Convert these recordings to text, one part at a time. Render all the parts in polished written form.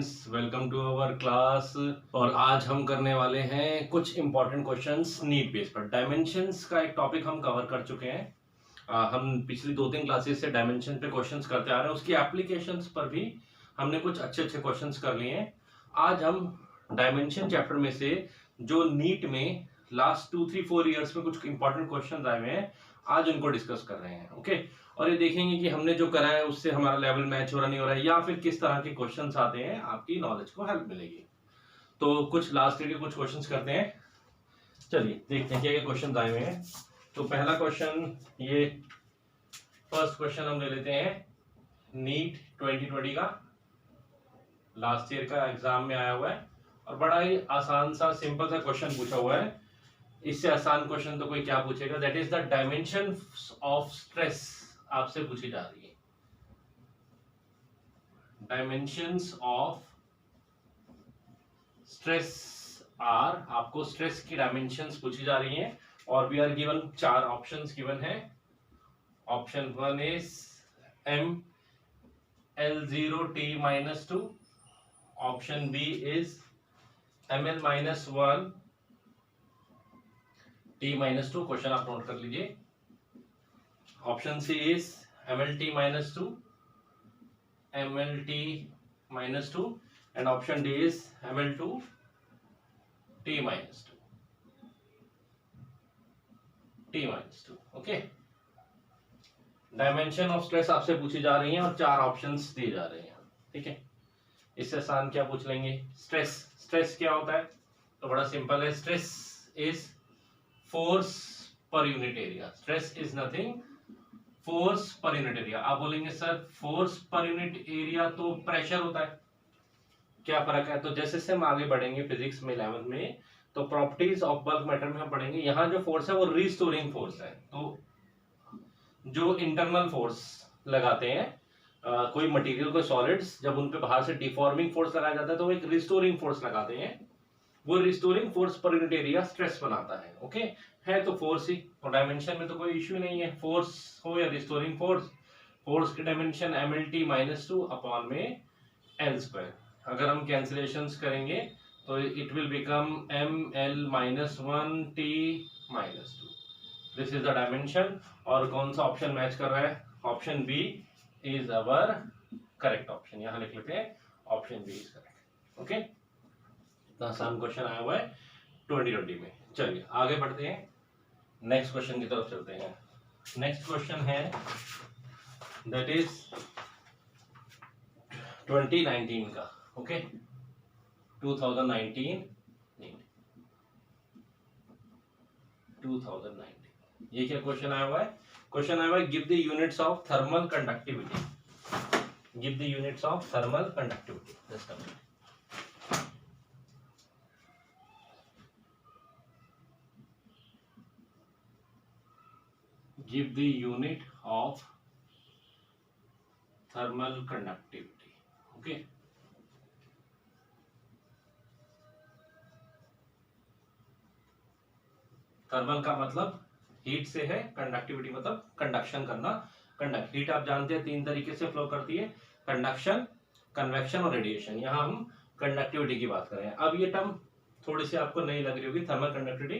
Students, welcome to our class. और आज हम करने वाले हैं कुछ इंपॉर्टेंट क्वेश्चंस नीट बेस पर। डायमेंशंस का एक टॉपिक हम कवर कर चुके हैं। हम पिछली 2-3 क्लासेस से डायमेंशन पे क्वेश्चंस करते आ रहे हैं, उसकी एप्लीकेशंस पर भी हमने कुछ अच्छे अच्छे क्वेश्चंस कर लिए हैं। आज हम डायमेंशन चैप्टर में से जो नीट में लास्ट 2-3-4 ईयर्स में कुछ इंपॉर्टेंट क्वेश्चन आए हुए हैं, आज उनको डिस्कस कर रहे हैं। ओके, और ये देखेंगे कि हमने जो करा है उससे हमारा लेवल मैच हो रहा नहीं हो रहा है, या फिर किस तरह के क्वेश्चंस आते हैं, आपकी नॉलेज को हेल्प मिलेगी। तो कुछ लास्ट ईयर के कुछ क्वेश्चंस करते हैं। चलिए देखते हैं क्या क्वेश्चन आए हुए हैं। तो पहला क्वेश्चन, ये फर्स्ट क्वेश्चन हम ले लेते हैं, नीट 2020 का, लास्ट ईयर का एग्जाम में आया हुआ है और बड़ा ही आसान सा सिंपल सा क्वेश्चन पूछा हुआ है। इससे आसान क्वेश्चन तो कोई क्या पूछेगा। That is the dimension of stress आपसे पूछी जा रही है। डायमेंशंस ऑफ स्ट्रेस आर, आपको स्ट्रेस की डायमेंशंस पूछी जा रही हैं और we are given 4 options given है। Option 1 is m L0t-2, option B is ml-1 t-2, question आप नोट कर लीजिए। Option C is mlt-2 mlt-2 and option D is ml2 t-2 t-2। Okay, dimension of stress आपसे पूछी जा रही है और 4 ऑप्शंस दिए जा रहे हैं। ठीक है, इससे आसान क्या पूछ लेंगे। स्ट्रेस, स्ट्रेस क्या होता है? तो बड़ा सिंपल है, stress is force per unit area. Stress is nothing, force per unit area. आप बोलेंगे sir force per unit area तो प्रेशर होता है, क्या फर्क है? तो जैसे से हम आगे बढ़ेंगे फिजिक्स में 11th में, तो प्रॉपर्टीज ऑफ बल्क मैटर में हम पढ़ेंगे। यहाँ जो फोर्स है वो रिस्टोरिंग फोर्स है। तो जो इंटरनल फोर्स लगाते हैं कोई मटेरियल, कोई सॉलिड्स, जब उन पे बाहर से डिफॉर्मिंग फोर्स लगाया जाता है तो वो एक रिस्टोरिंग फोर्स लगाते हैं। वो restoring force per unit area stress बनाता है। ओके, है तो फोर्स ही, तो डायमेंशन में तो कोई इश्यू नहीं है, फोर्स हो या रिस्टोरिंग फोर्स। फोर्स की डायमेंशन mlt-2 अपॉन में l²। अगर हम कैंसिलेशंस करेंगे तो it will become ml-1 t-2। This is the dimension. और कौन सा ऑप्शन मैच कर रहा है? Option B is our correct option. यहां लिख लेते हैं, option B is correct. Okay, इतना आसान क्वेश्चन आया हुआ है 2020 में। चलिए आगे बढ़ते हैं, नेक्स्ट क्वेश्चन की तरफ चलते हैं। नेक्स्ट क्वेश्चन है दैट इज 2019 का। ओके, 2019 ये क्या क्वेश्चन आया हुआ है? क्वेश्चन आया हुआ है, give the units of thermal conductivity. Give the units of thermal conductivity. Just a minute. Give the unit of thermal conductivity. Okay, thermal का मतलब हीट से है, कंडक्टिविटी मतलब कंडक्शन करना। कंडक्ट, हीट आप जानते हैं 3 तरीके से फ्लो करती है, कंडक्शन, कन्वेक्शन और रेडिएशन। यहां हम कंडक्टिविटी की बात कर रहे हैं। अब ये टर्म थोड़ी सी आपको नई लग रही होगी, थर्मल कंडक्टिविटी,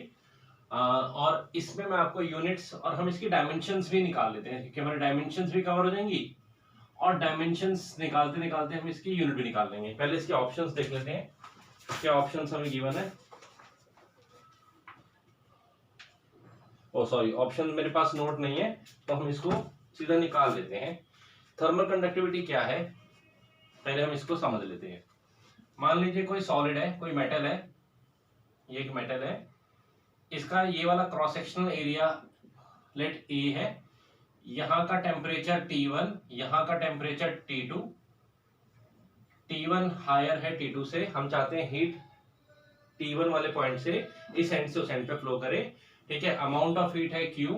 और इसमें मैं आपको यूनिट्स और हम इसकी डायमेंशंस भी निकाल लेते हैं, क्योंकि हमारी डायमेंशंस भी कवर हो जाएंगी और डायमेंशंस निकालते निकालते हम इसकी यूनिट भी निकाल लेंगे। पहले इसके ऑप्शंस देख लेते हैं, क्या ऑप्शंस हमें गिवन है। ओ सॉरी, ऑप्शन मेरे पास नोट नहीं है, तो हम इसको सीधा निकाल लेते हैं। थर्मल कंडक्टिविटी क्या है, पहले हम इसको समझ लेते हैं। मान लीजिए कोई सॉलिड है, कोई मेटल है, ये एक मेटल है, इसका ये वाला क्रॉस सेक्शनल एरिया लेट ए है, यहां का टेम्परेचर T1, यहां का टेम्परेचर T2, T1 हायर है T2 से, हम चाहते हैं हीट T1 वाले पॉइंट से इस एंड से उस एंड पे फ्लो करे। ठीक है, अमाउंट ऑफ हीट है Q।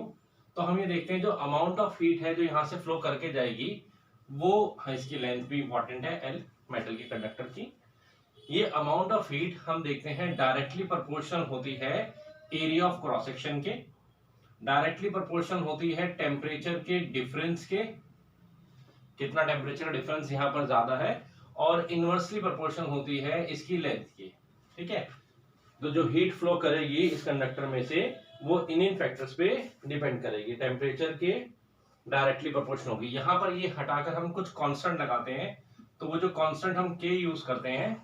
तो हम ये देखते हैं जो अमाउंट ऑफ हीट है जो यहां से फ्लो करके जाएगी वो, इसकी लेंथ भी इंपॉर्टेंट है L, मेटल की कंडक्टर की। ये अमाउंट ऑफ हीट हम देखते हैं डायरेक्टली प्रोपोर्शनल होती है एरिया ऑफ क्रॉस सेक्शन के, डायरेक्टली प्रोपोर्शनल होती है टेम्परेचर के डिफरेंस के, कितना टेम्परेचर डिफरेंस यहां पर ज्यादा है, और इनवर्सली प्रोपोर्शनल होती है इसकी लेंथ की, ठीक है। तो जो हीट फ्लो करेगी इस कंडक्टर में से वो इन फैक्टर्स पे डिपेंड करेगी, टेम्परेचर के डायरेक्टली प्रोपोर्शनल होगी। यहाँ पर ये हटाकर हम कुछ कांस्टेंट लगाते हैं, तो वो जो कांस्टेंट हम के यूज करते हैं,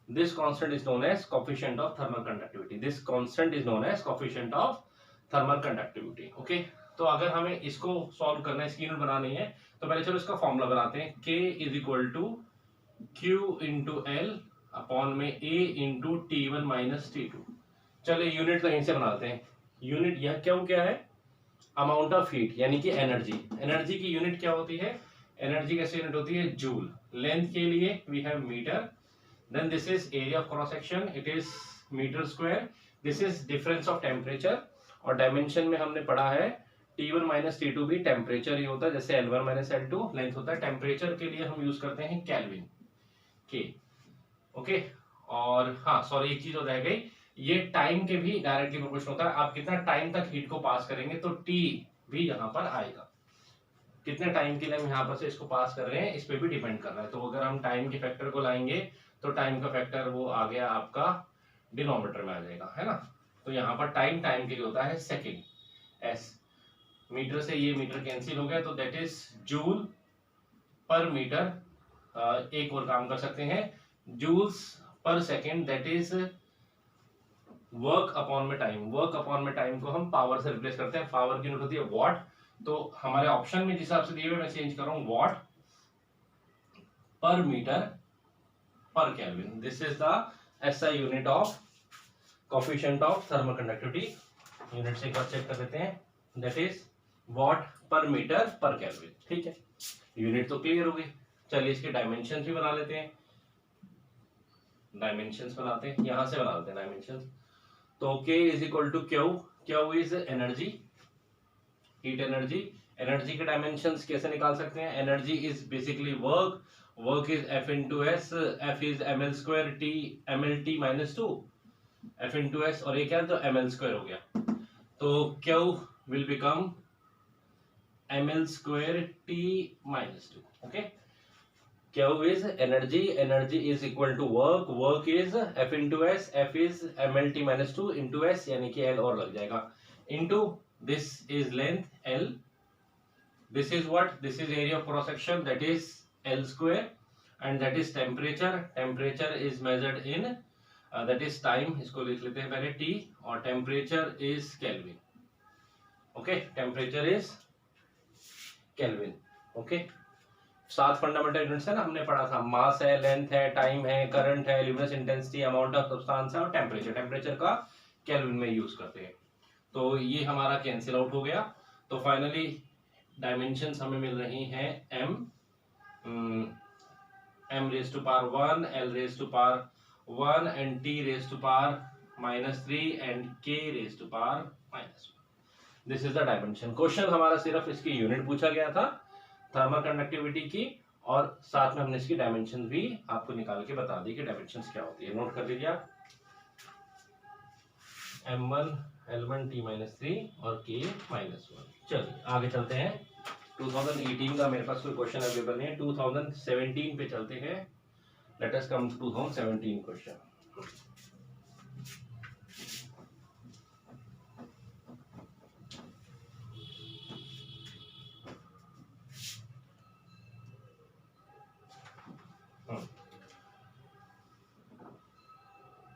this constant is known as coefficient of thermal conductivity, this constant is known as coefficient of thermal conductivity. Okay, तो अगर हमें इसको सॉल्व करना है, इसकी यूनिट बनानी है, तो पहले चलो इसका फॉर्मूला बनाते हैं। K is equal to Q into L upon में A into T1 minus T2। चलिए यूनिट तो यहीं से बनाते हैं। यूनिट यह क्या है, अमाउंट ऑफ हीट यानी कि एनर्जी। एनर्जी की यूनिट क्या होती है, एनर्जी कैसे यूनिट होती है, जूल। लेंथ के लिए we have metre, then this is area of cross section, it is metre square, this is difference of temperature, और डायमेंशन में हमने पढ़ा है T1 माइनस T2 भी टेम्परेचर ही होता है, जैसे L1 माइनस L2 लेंथ होता है। टेम्परेचर के लिए हम यूज करते हैं केल्विन के। ओके, और हाँ सॉरी एक चीज और रह गई, ये टाइम के भी डायरेक्टली प्रोपोर्शनल होता है। आप कितना टाइम तक हीट को पास करेंगे तो T भी यहाँ पर आएगा, कितने टाइम के लिए हम यहाँ पर से इसको पास कर रहे हैं इस पे भी डिपेंड कर रहा है। तो अगर हम टाइम के फैक्टर को लाएंगे तो टाइम का फैक्टर वो आ गया आपका डिनोमिनेटर में आ जाएगा, है ना। तो यहाँ पर टाइम के लिए होता है सेकेंड, एस। मीटर से ये मीटर कैंसिल हो गया, तो that is joule per metre. एक और काम कर सकते हैं, joules per second, that is work upon में टाइम। वर्क अपॉन में टाइम को हम पावर से रिप्लेस करते हैं, पावर की यूनिट होती है वॉट। तो हमारे ऑप्शन में जिस हिसाब से दिए हुए मैं चेंज कर रहा हूं, what per metre per kelvin. This is the SI unit of coefficient of thermal conductivity. Unit से एक बार चेक कर लेते हैं, that is watt per metre per kelvin, ठीक है। यूनिट तो क्लियर हो गई। चलिए इसके डायमेंशन भी बना लेते हैं, डायमेंशंस बनाते हैं, यहां से बना लेते हैं डायमेंशंस। तो K is equal to Q, Q is energy, heat energy. Energy के डायमेंशंस कैसे निकाल सकते हैं, energy is basically work, work is F into S, F is ml square T ml T minus 2, F into S, और ये क्या है तो ml स्क्वायर हो गया, तो Q will become ml square T minus 2। Okay, Q is energy, energy is equal to work, work is F into S, F is mlt minus 2 into S, यानी कि L और लग जाएगा, into this is length L, this is what, this is area of cross section, that is L square, and that is temperature, temperature is measured in that is time, इसको लिख लेते हैं पहले T, और temperature is Kelvin। okay, temperature is Kelvin। okay, 7 fundamental units है ना, हमने पढ़ा था, मास है, लेंथ है, टाइम है, करंट है, luminous intensity, amount of substance है, और टेम्परेचर। टेम्परेचर का केल्विन में यूज करते हैं। तो ये हमारा कैंसिल आउट हो गया। तो फाइनली डायमेंशंस हमें मिल रही हैं m raise to power 1, l raise to power 1, and t raise to power -3, and k raise to power -1। This is the dimension. Question हमारा सिर्फ इसकी यूनिट पूछा गया था थर्मल कंडक्टिविटी की, और साथ में हमने इसकी डायमेंशन भी आपको निकाल के बता दी कि डायमेंशंस क्या होती है। नोट कर लीजिए आप, m1 l1 t-3 और k -1। चलिए आगे चलते हैं। 2018 का मेरे पास कोई क्वेश्चन अवेलेबल नहीं है, 2017 पे चलते हैं। Let us come to 2017 question.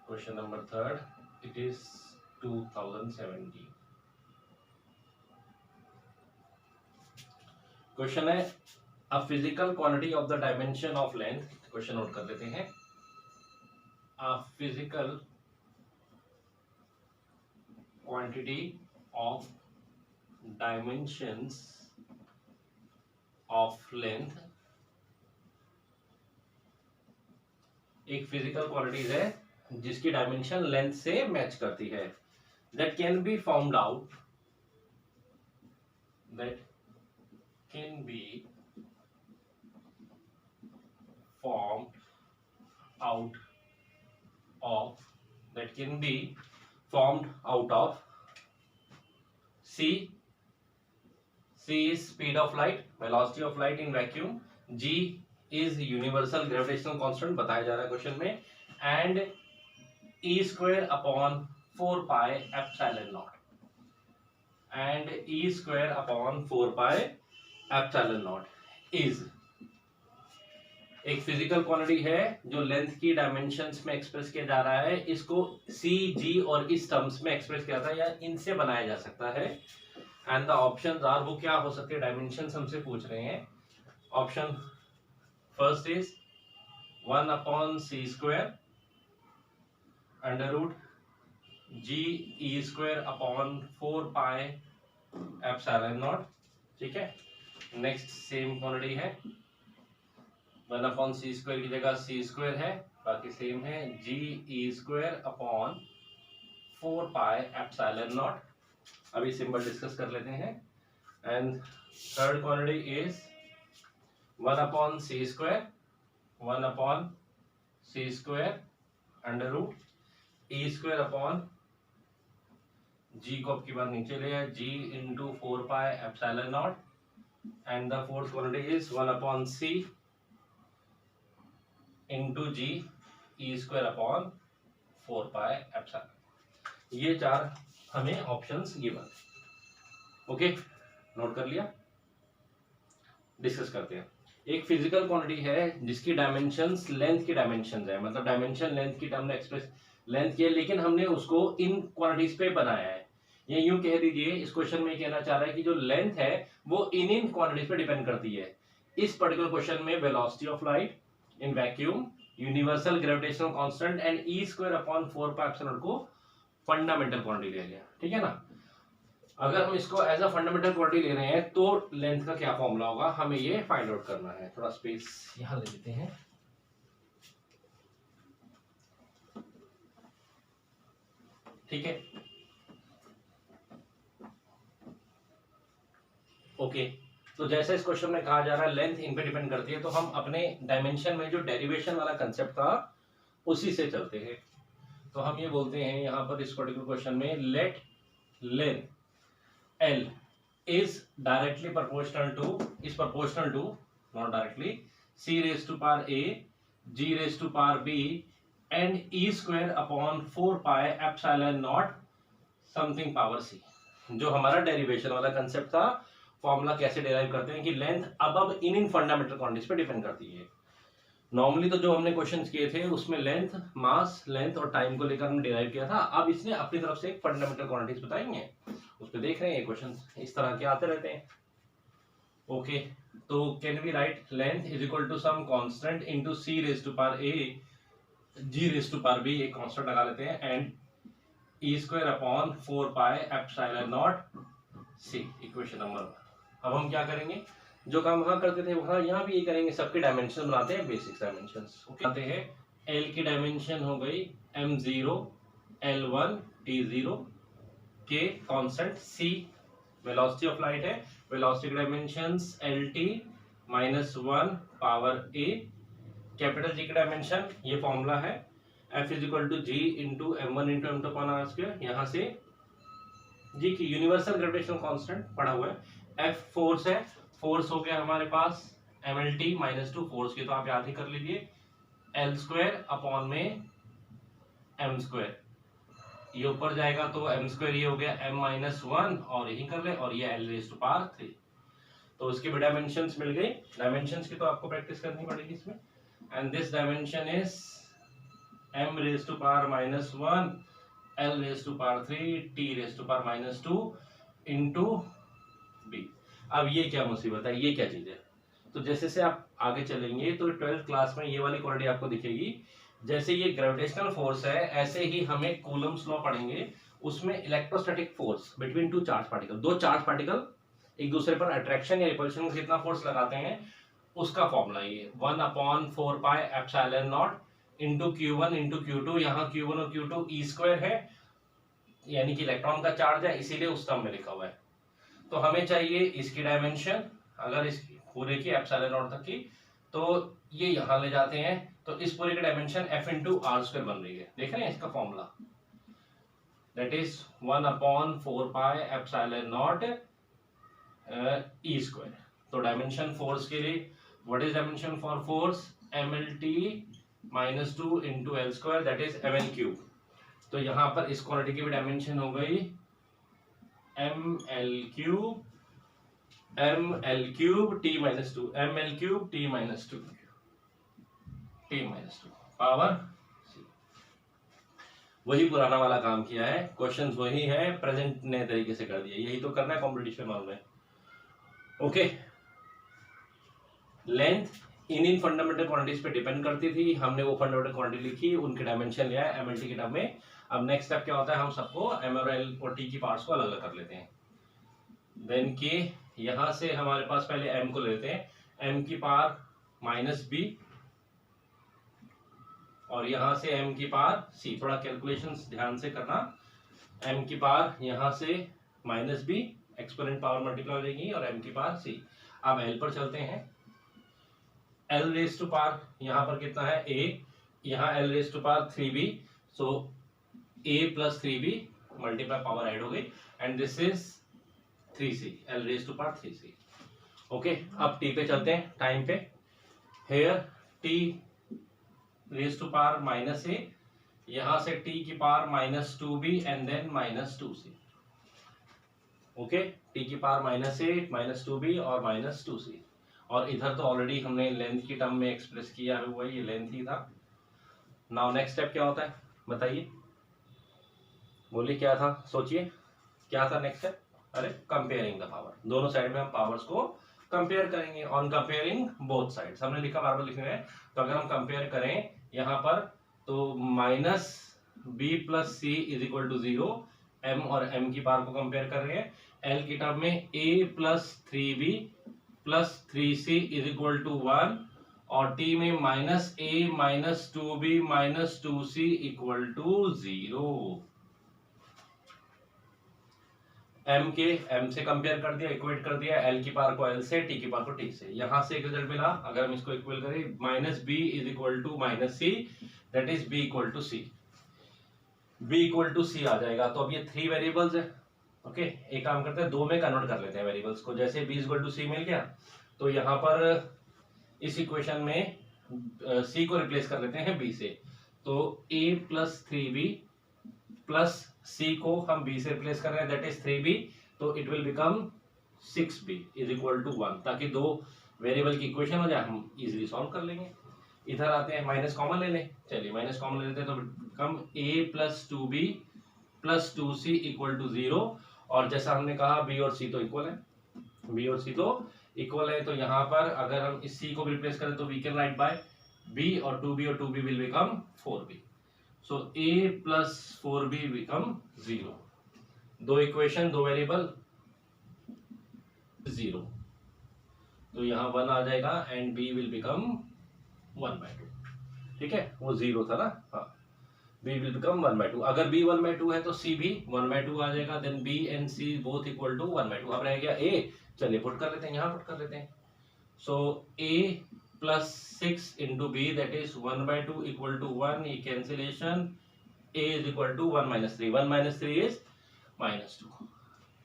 Question number 3, it is 2017. Question है a physical quantity of the dimension of length। Question note कर लेते हैं। a physical quantity of dimensions of length, एक फिजिकल क्वांटिटीज है जिसकी डायमेंशन लेंथ से match करती है, that can be formed out, that can be formed out of, that can be formed out of c is speed of light, velocity of light in vacuum, g is universal gravitational constant बताया जा रहा है question में, and E square upon 4 pi epsilon naught, and E square upon 4 pi epsilon not is एक physical quantity है जो length की dimensions में एक्सप्रेस किया जा रहा है। इसको सी, जी और इस टर्म्स में एक्सप्रेस किया जाता है या इनसे बनाया जा सकता है। एंड द ऑप्शंस आर, वो क्या हो सकते हैं, डायमेंशंस हमसे पूछ रहे हैं। Option first is 1 upon C square under root G E square upon 4 pi epsilon naught, ठीक है। नेक्स्ट सेम क्वांटिटी है, 1 अपॉन सी स्क्वायर की जगह सी स्क्वायर है, बाकी सेम है, G E square upon 4 pi epsilon naught. अभी सिंबल डिस्कस कर लेते हैं। And third quantity is 1 upon C square, 1 upon C square under root E square upon G को अब की बार नीचे ले आए, G into 4 pi epsilon naught. And the fourth quantity is 1 upon C into G E square upon 4 pi epsilon. ये चार हमें ऑप्शंस गिवन। ओके, नोट कर लिया। डिस्कस करते हैं। एक फिजिकल क्वांटिटी है जिसकी डायमेंशंस लेंथ की डायमेंशंस है, मतलब डायमेंशन लेंथ की टर्म में एक्सप्रेस लेंथ की है, लेकिन हमने उसको इन क्वांटिटीज पे बनाया है। ये यूं कह दीजिए, इस क्वेश्चन में कहना चाह रहा है कि जो लेंथ है वो इन क्वांटिटीज पे डिपेंड करती है। इस पर्टिकुलर क्वेश्चन में velocity of light in vacuum, universal gravitational constant and E square upon 4 pi epsilon को फंडामेंटल क्वांटिटी ले लिया, ठीक है ना। अगर हम इसको एज अ फंडामेंटल क्वांटिटी ले रहे हैं तो लेंथ का क्या फॉर्मूला होगा, हमें ये फाइंड आउट करना है। थोड़ा स्पेस यहां ले लेते हैं। ठीक है, ओके। तो जैसे इस क्वेश्चन में कहा जा रहा है लेंथ इन पे डिपेंड करती है, तो हम अपने डायमेंशन में जो डेरिवेशन वाला कंसेप्ट था उसी से चलते हैं। तो हम ये बोलते हैं यहाँ पर इस पर्टिकुलर क्वेश्चन में, late length L is directly proportional to not directly C raised to power A, G raised to power B and E square upon 4 pi epsilon naught something power C। जो हमारा derivation वाला concept था, formula कैसे derive करते हैं कि length अब इन fundamental quantities पे डिपेंड करती है। नॉर्मली तो जो हमने क्वेश्चंस किए थे उसमें लेंथ, मास, लेंथ और टाइम को लेकर हमने डिराइव किया था। अब इसने अपनी तरफ से एक फंडामेंटल क्वांटिटीज बताई हैं, उस पे देख रहे हैं। क्वेश्चंस इस तरह के आते रहते हैं। ओके, तो can we write length is equal to some constant into C raise to power A, G raise to power B, एक कांस्टेंट लगा लेते हैं, and E square upon 4 pi epsilon naught C, equation number 1। अब हम क्या करेंगे, जो काम वहां करते थे वहां यहाँ भी ये करेंगे। सबके डायमेंशन बनाते हैं, बेसिक डायमेंशंस। ओके, आते हैं L की डायमेंशन हो गई m0, L1, T0 के constant, C velocity of light है, वेलोसिटी की dimensions LT -1 power A, capital G की डायमेंशन ये फॉर्मूला है, F is equal to G into M1 into M2 upon R square. यहाँ से G की यूनिवर्सल ग्रेविटेशनल कांस्टेंट पढ़ा हुआ है। F फोर्स है, फोर्स हो गया हमारे पास MLT -2, फोर्स की तो आप याद ही कर लीजिए, L स्क्वायर अपॉन में M स्क्वायर, ये ऊपर जाएगा तो M स्क्वायर ये हो गया M-1 और यही कर ले, और ये L रेज़ टू पावर 3। तो इसके भी डायमेंशंस मिल गई। डायमेंशंस की तो आपको प्रैक्टिस करनी पड़ेगी इसमें। And this dimension is M raise to power -1, L raise to power 3, T raise to power -2 into B। अब ये क्या मुसीबत है, ये क्या चीज है। तो जैसे से आप आगे चलेंगे तो 12th क्लास में ये वाली क्वांटिटी आपको दिखेगी। जैसे ये ग्रेविटेशनल फोर्स है, ऐसे ही हमें कूलम्स लॉ पढ़ेंगे, उसमें electrostatic force between two charge particle, दो चार्ज पार्टिकल एक दूसरे पर अट्रैक्शन या रिपल्शन का कितना फोर्स लगाते हैं उसका फॉर्मूला ये 1 upon 4 pi epsilon not into Q1 into Q2। यहाँ Q1 और Q2 ई स्क्वायर है, यानी कि इलेक्ट्रॉन का चार्ज है, इसीलिए उस टर्म में लिखा हुआ है। तो हमें चाहिए इसकी डायमेंशन, अगर इस पूरे की एप्सिलॉन नॉट तक की, तो ये यहां ले जाते हैं, तो इस पूरे की dimension F into r square बन रही है। देख रहे हैं इसका formula, that is 1 upon 4 pi epsilon naught e square. तो डायमेंशन फोर्स के लिए what is dimension for force? mlt minus 2 into l square that is ml cube. तो यहाँ पर इस क्वांटिटी की भी डायमेंशन हो गई ml cube t minus 2 ml cube t minus 2 power. वही पुराना वाला काम किया है, क्वेश्चंस वही है, प्रेजेंट नए तरीके से कर दिया। यही तो करना है कॉम्पिटिशन हॉल में। Okay, length in fundamental quantities पे डिपेंड करती थी, हमने वो फंडामेंटल क्वांटिटी लिखी, उनके डायमेंशन लिया है एमएलटी के टर्म में। अब नेक्स्ट स्टेप क्या होता है, हम सबको एम और एल और टी की पार्ट्स को अलग अलग कर लेते हैं। देन के यहां से हमारे पास पहले एम को लेते हैं, एम की पावर माइनस बी, और यहां से m की पावर c। थोड़ा कैलकुलेशंस ध्यान से करना। m की पावर यहां से minus b, exponent power multiply हो जाएगी, और m की पावर c। अब l पर चलते हैं, l रेज टू पावर यहां पर कितना है a, यहां l raise to power 3b, so a plus 3b multiply power add हो गई, and this is 3c, l raise to power 3c। Okay, अब t पे चलते हैं, टाइम पे। Here t raise to power minus A, यहां से t की power minus 2b and then minus 2c। Okay, t की power minus A, minus 2b और माइनस 2c। और इधर तो ऑलरेडी हमने लेंथ की टर्म में एक्सप्रेस किया हुआ है, ये लेंथ ही था। नाउ नेक्स्ट स्टेप क्या होता है बताइए, बोलिए क्या था, सोचिए क्या था नेक्स्ट स्टेप? अरे कंपेयरिंग द पावर, दोनों साइड में हम पावर्स को कंपेयर करेंगे। ऑन कंपेयरिंग बोथ साइड्स हमने लिखा, बार बार लिखने हैं, तो अगर हम कंपेयर करें यहां पर, तो minus b plus c is equal to 0, m और एम की पावर को कंपेयर कर रहे हैं। एल की टर्म में a plus 3b plus 3c is equal to 1, और t में minus a minus 2b minus 2c equal to 0। m के m से कंपेयर कर दिया, इक्वेट कर दिया, l की पावर को l से, t की पावर को t से। यहां से एक रिजल्ट मिला, अगर हम इसको इक्वल करें, minus b is equal to minus c, that is b equal to c, b equal to c आ जाएगा। तो अब ये 3 वेरिएबल्स है। ओके, एक काम करते हैं, 2 में कन्वर्ट कर लेते हैं वेरिएबल्स को। जैसे b इक्वल टू c मिल गया, तो यहाँ पर इस इक्वेशन में c को रिप्लेस कर लेते हैं b से, तो a plus 3b plus c को हम b से रिप्लेस कर रहे हैं, दैट इज 3b, तो it will become 6b is equal to 1, ताकि 2 वेरिएबल की इक्वेशन हो जाए, हम इजीली सॉल्व कर लेंगे। इधर आते हैं, माइनस कॉमन ले लें, चलिए माइनस कॉमन ले लेते हैं, तो become a plus 2b plus 2c equal to 0, और जैसा हमने कहा b और c तो इक्वल है, b और c तो इक्वल है, तो यहाँ पर अगर हम इस c को रिप्लेस करें तो we can write by b और 2b will become 4b, so a plus 4b become 0। 2 equation, 2 variable, 0, तो यहाँ 1 आ जाएगा, एंड b विल बिकम 1/2। ठीक है, वो 0 था ना, हाँ, b विल बिकम 1/2। अगर b 1/2 है तो c भी 1/2 आ जाएगा, then b and c both equal to 1/2। अब रह गया a, चलिए पुट कर लेते हैं, यहाँ पुट कर लेते हैं, so a plus 6 into b that is 1/2 equal to 1, ये cancellation, a is equal to 1 minus 3, 1 minus 3 is minus 2।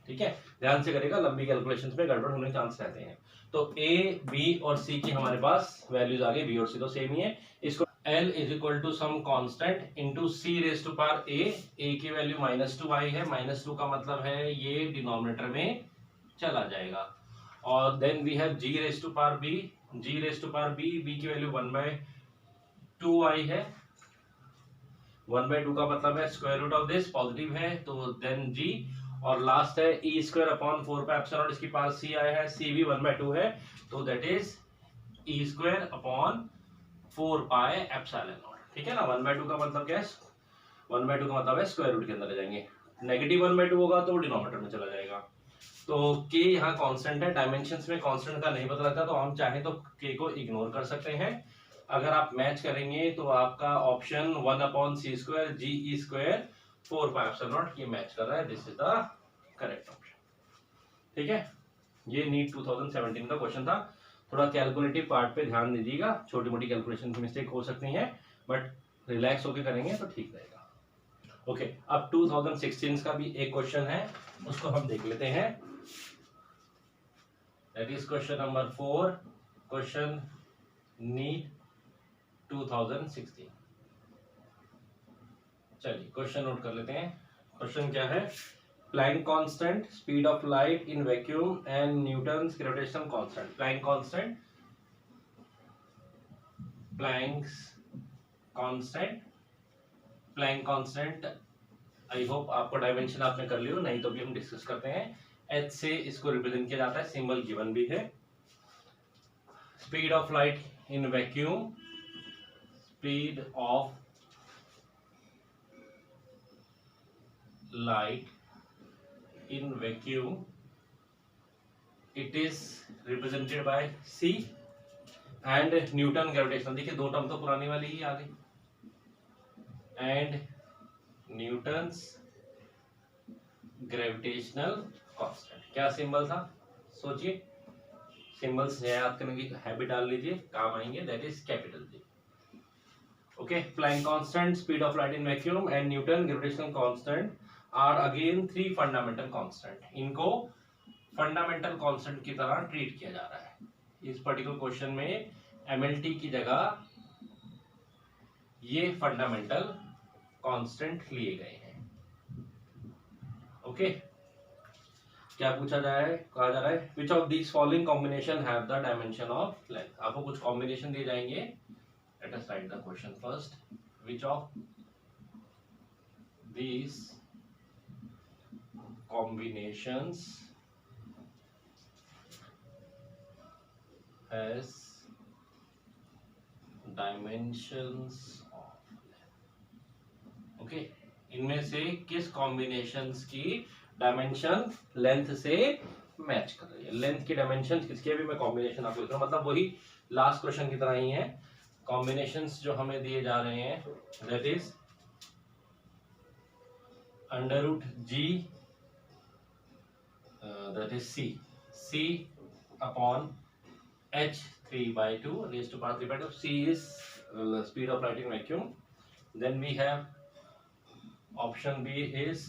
ठीक है, ध्यान से करेगा, लंबी कैलकुलेशंस में गड़बड़ होने के चांस रहते हैं। तो a, b और c की हमारे पास वैल्यूज आ गई, b और c तो सेम ही है। इसको l is equal to some constant into c raised to power a की वैल्यू -2 आई है, -2 का मतलब है ये डिनोमिनेटर में चला जाएगा, और then we have g raised to power b, g raised to power b, b की वैल्यू 1/2 आई है, 1/2 का मतलब है square root of this, positive है तो देन g, और लास्ट है e square upon 4 pi epsilon naught, इसकी पावर c आया है, c भी 1/2 है, तो that is e square upon 4 pi epsilon naught. ठीक है ना, 1/2 का मतलब क्या है, 1/2 का मतलब है स्क्वायर रूट के अंदर ले जाएंगे, नेगेटिव 1/2 होगा तो डिनोमिनेटर में चला जाएगा। तो k यहाँ कांस्टेंट है, डायमेंशंस में कांस्टेंट का नहीं पता लगता, तो हम चाहे तो k को इग्नोर कर सकते हैं। अगर आप मैच करेंगे तो आपका option 1/c² ge² 4 pi epsilon not ये मैच कर रहा है, this is the correct option. ठीक है, ये नीट 2017 का क्वेश्चन था। थोड़ा कैलकुलेटिव पार्ट पे ध्यान दीजिएगा, छोटी मोटी कैलकुलेशन की मिस्टेक हो सकती है, बट रिलैक्स होकर करेंगे तो ठीक रहेगा। ओके, अब 2016 का भी एक क्वेश्चन है, उसको हम देख लेते हैं, that is question number 4। Question NEET 2016। चलिए क्वेश्चन नोट कर लेते हैं। क्वेश्चन क्या है? Planck constant, speed of light in vacuum and Newton's gravitational constant. Planck constant, Planck constant I hope आपको डायमेंशन आपने कर लियो, नहीं तो भी हम डिस्कस करते हैं। एच से इसको रिप्रेजेंट किया जाता है, सिंबल गिवन भी है। Speed of light in vacuum, speed of light in vacuum, it is represented by C and Newton gravitation। देखिए दो टर्म तो पुरानी वाली ही आ गई, and Newton's gravitational constant। क्या सिंबल था सोचिए, सिंबल्स याद करने की हैबिट डाल लीजिए, काम आएंगे। That is capital G। Okay, Planck constant, speed of light in vacuum and Newton gravitational constant are again three fundamental constant. इनको फंडामेंटल कांस्टेंट की तरह ट्रीट किया जा रहा है। इस पर्टिकुलर क्वेश्चन में एमएलटी की जगह ये फंडामेंटल कांस्टेंट लिए गए हैं। ओके, क्या पूछा जाए, कहा जा रहा है which of these following combination have the dimension of length. आपको कुछ कॉम्बिनेशन दिए जाएंगे। Let us right the question first. Which of these combinations has dimensions of length। Okay, इनमें से किस कॉम्बिनेशंस की डायमेंशन लेंथ से मैच कर रही है। लेंथ की डायमेंशन किसके, भी मैं कॉम्बिनेशन आपको लिख रहा हूं, मतलब वही लास्ट क्वेश्चन की तरह ही है। कॉम्बिनेशंस जो हमें दिए जा रहे हैं that is under root G, that is C upon H 3/2 raised to power 3/2। C is speed of light in vacuum। Then we have option B is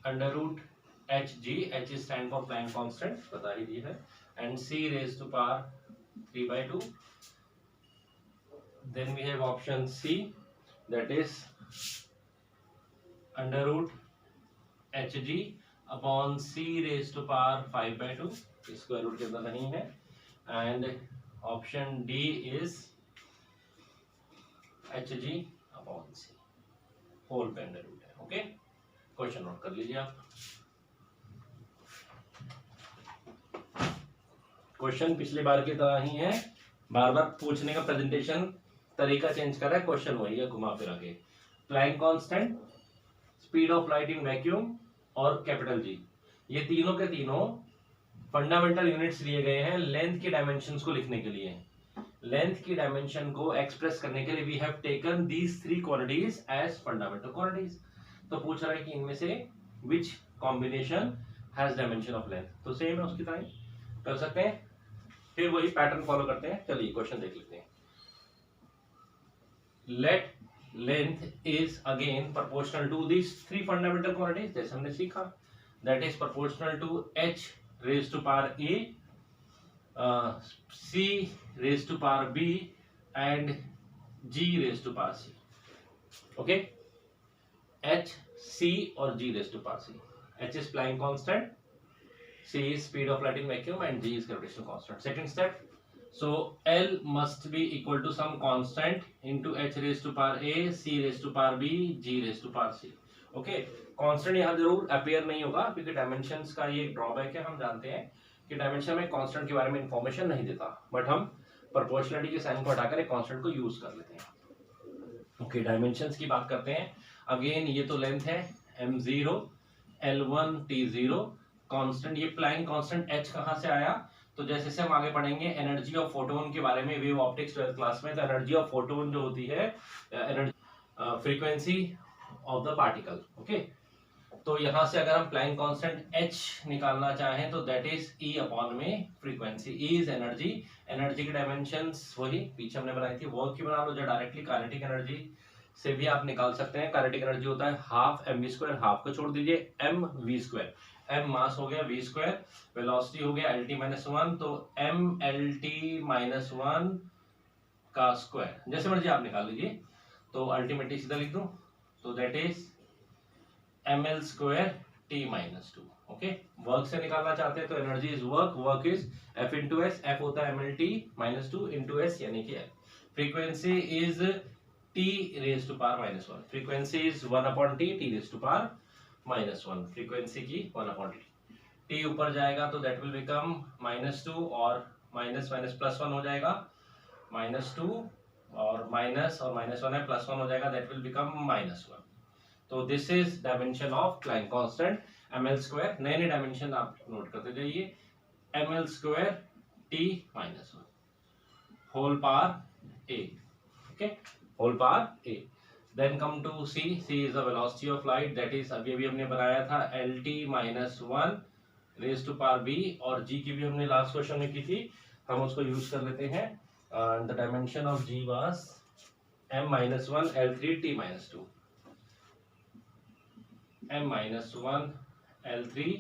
under root Hg, H is stand for Planck constant, बता ही दी है, and C raised to power 3/2। Then we have option C, that is under root Hg upon C raise to power 5/2, square root के अंदर नहीं है। And option D is Hg upon C whole पे under root है। Okay, question note कर लीजिए आप। Question पिछली बार की तरह ही है, बार बार पूछने का प्रेजेंटेशन तरीका चेंज कर रहा है, क्वेश्चन वही है घुमा फिरा के। Planck constant, speed of light in vacuum और कैपिटल जी, ये तीनों के तीनों फंडामेंटल यूनिट्स लिए गए हैं लेंथ की डायमेंशंस को लिखने के लिए। लेंथ की डायमेंशन को एक्सप्रेस करने के लिए we have taken these three quantities as fundamental quantities. तो पूछ रहा है कि इनमें से which combination has dimension of length, तो सेम है उसकी तरह कर सकते हैं। फिर वही पैटर्न फॉलो करते हैं। चलिए क्वेश्चन देख लेते हैं। Let length is again proportional to these three fundamental quantities, जैसे हमने सीखा, that is proportional to h raised to power a, c raised to power b and g raised to power c। okay, h, c और g raised to power c। h is Planck constant, c is speed of light in vacuum and g is gravitational constant। second step, so L must be equal to some constant into h raised to power a, c raised to power b, g raised to power c। Okay, constant यहाँ जरूर appear नहीं होगा क्योंकि dimensions का ये drawback है। हम जानते हैं कि डायमेंशन में कांस्टेंट के बारे में इंफॉर्मेशन नहीं देता, बट हम प्रोपोर्शनलिटी के साइन को हटाकर एक कांस्टेंट को यूज कर लेते हैं। ओके, डायमेंशंस की बात करते हैं। अगेन ये तो लेंथ है m0, L1, T0, कांस्टेंट ये प्लैंक कांस्टेंट h कहाँ से आया, तो जैसे से हम आगे पढ़ेंगे एनर्जी ऑफ फोटोन के बारे में वेव ऑप्टिक्स 12th क्लास में, तो एनर्जी ऑफ फोटोन जो होती है energy frequency of the particle. Okay, तो यहां से अगर हम प्लैंक कांस्टेंट h निकालना चाहें तो दैट इज E अपॉन में frequency. E is energy, energy की डायमेंशंस वही पीछे हमने बनाई थी, वर्क की बना लो, जो डायरेक्टली काइनेटिक एनर्जी से भी आप निकाल सकते हैं। काइनेटिक एनर्जी होता है हाफ mv स्क्वायर, हाफ को छोड़ दीजिए mv स्क्वायर। m मास हो गया v स्क्वायर, वेलोसिटी हो गया lt माइनस वन, तो m lt माइनस वन का स्क्वायर, जैसे मर्जी आप निकाल लीजिए, तो अल्टीमेटली सीधा लिख दूं, तो that is ml square t minus two. Okay, work से निकालना चाहते हैं तो energy is work, work is f into s, f होता है mlt minus two into s यानी कि f। Frequency is t raise to power minus one, frequency is 1/t, t raise to power minus one, frequency की 1/t, t ऊपर जाएगा तो that will become minus two, और minus minus plus one हो जाएगा, minus two और minus one है, plus one हो जाएगा, that will become minus one. तो this is dimension of Planck constant ml square. नए नए डायमेंशन आप नोट करते जाइए, ml square t minus one whole power a, okay, whole power a। Then come to c, c is the velocity of light, that is अभी अभी हमने बनाया था lt minus one raise to power b, और g की भी हमने last question में की थी, हम उसको यूज कर लेते हैं। The dimension of g was m minus one l3 t minus two, m minus one l3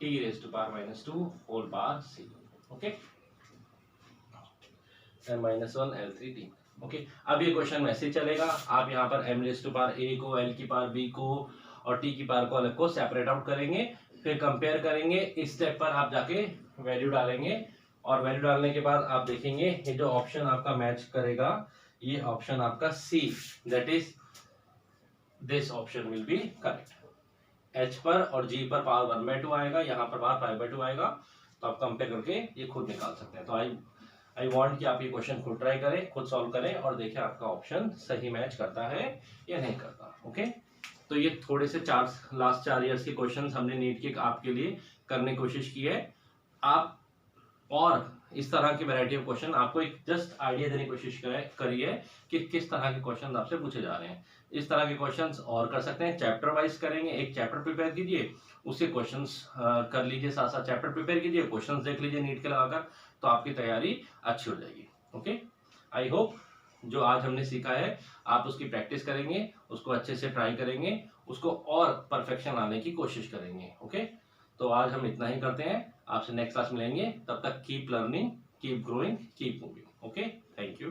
t raise to power minus two whole power c, okay, m minus one l3 t, okay. अब ये question वैसे ही चलेगा, आप यहाँ पर m raise to power a को, l की power b को और t की पावर को अलग को सेपरेट आउट करेंगे, फिर कंपेयर करेंगे, इस स्टेप पर आप जाके वैल्यू डालेंगे, और वैल्यू डालने के बाद आप देखेंगे ये जो ऑप्शन आपका मैच करेगा, ये ऑप्शन आपका C, that is this option will be correct. H पर और G पर पावर 1/2 आएगा, यहाँ पर पावर 5/2 आएगा, तो आप कंपेयर करके ये खुद निकाल सकते हैं। तो आई वांट कि आप ये क्वेश्चन खुद ट्राई करें, खुद सॉल्व करें और देखें आपका ऑप्शन सही मैच करता है या नहीं करता, ओके। तो ये थोड़े से लास्ट 4 इयर्स के क्वेश्चन हमने नीट के आपके लिए करने की कोशिश की है। आप और इस तरह की वैरायटी ऑफ क्वेश्चन, आपको एक जस्ट आइडिया देने की कोशिश करिए कि किस तरह के क्वेश्चन आपसे पूछे जा रहे हैं। इस तरह के क्वेश्चंस और कर सकते हैं, चैप्टर वाइज करेंगे, एक चैप्टर प्रिपेयर कीजिए, उसके क्वेश्चंस कर लीजिए, साथ साथ चैप्टर प्रिपेयर कीजिए, क्वेश्चंस देख लीजिए नीट के लगाकर, तो आपकी तैयारी अच्छी हो जाएगी, ओके। आई होप जो आज हमने सीखा है आप उसकी प्रैक्टिस करेंगे, उसको अच्छे से ट्राई करेंगे, उसको और परफेक्शन आने की कोशिश करेंगे, ओके। तो आज हम इतना ही करते हैं, आपसे नेक्स्ट क्लास मिलेंगे, तब तक keep learning, keep growing, keep moving, okay, thank you.